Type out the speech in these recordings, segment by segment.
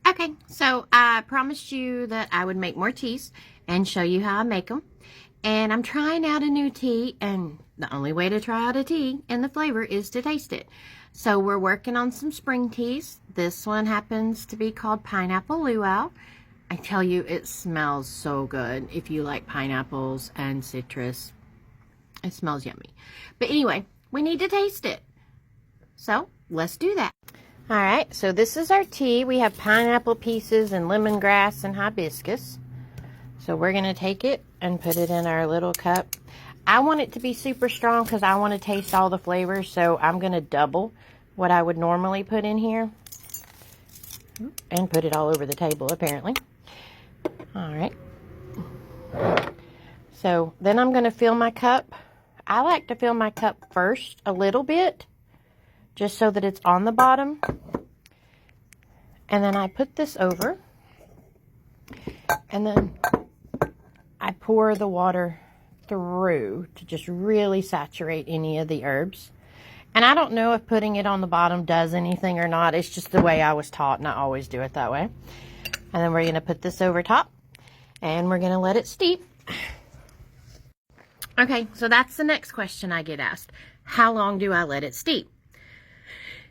Okay, so I promised you that I would make more teas and show you how I make them. And I'm trying out a new tea, and the only way to try out a tea and the flavor is to taste it. So we're working on some spring teas. This one happens to be called Pineapple Luau. I tell you, it smells so good if you like pineapples and citrus. It smells yummy. But anyway, we need to taste it. So let's do that. All right, so this is our tea. We have pineapple pieces and lemongrass and hibiscus. So we're going to take it and put it in our little cup. I want it to be super strong because I want to taste all the flavors. So I'm going to double what I would normally put in here. And put it all over the table, apparently. All right. So then I'm going to fill my cup. I like to fill my cup first a little bit, just so that it's on the bottom. And then I put this over. And then I pour the water through to just really saturate any of the herbs. And I don't know if putting it on the bottom does anything or not. It's just the way I was taught, and I always do it that way. And then we're going to put this over top, and we're going to let it steep. Okay, so that's the next question I get asked. How long do I let it steep?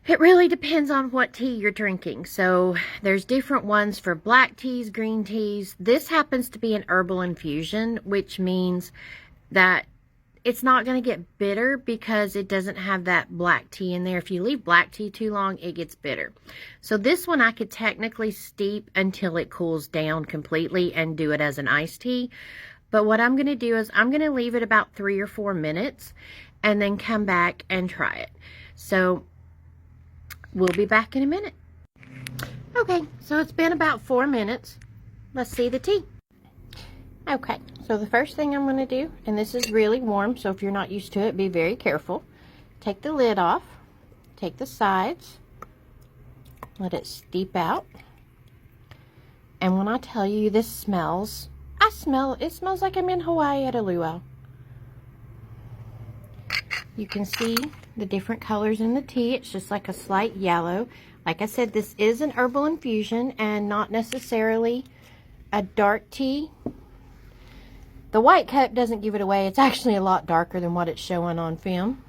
It really depends on what tea you're drinking. So there's different ones for black teas, green teas. This happens to be an herbal infusion, which means that it's not going to get bitter because it doesn't have that black tea in there. If you leave black tea too long, it gets bitter. So this one I could technically steep until it cools down completely and do it as an iced tea. But what I'm going to do is I'm going to leave it about 3 or 4 minutes and then come back and try it. So we'll be back in a minute. Okay, so it's been about 4 minutes. Let's see the tea. Okay, so the first thing I'm going to do, and this is really warm, so if you're not used to it, be very careful. Take the lid off, take the sides, let it steep out. And when I tell you this smells, it smells like I'm in Hawaii at a luau. You can see the different colors in the tea. It's just like a slight yellow. Like I said, this is an herbal infusion and not necessarily a dark tea. The white cup doesn't give it away. It's actually a lot darker than what it's showing on film.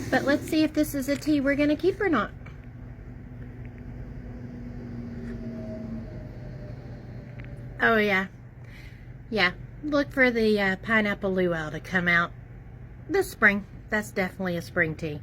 But let's see if this is a tea we're going to keep or not. Oh, yeah. Yeah. Look for the pineapple luau to come out this spring. That's definitely a spring tea.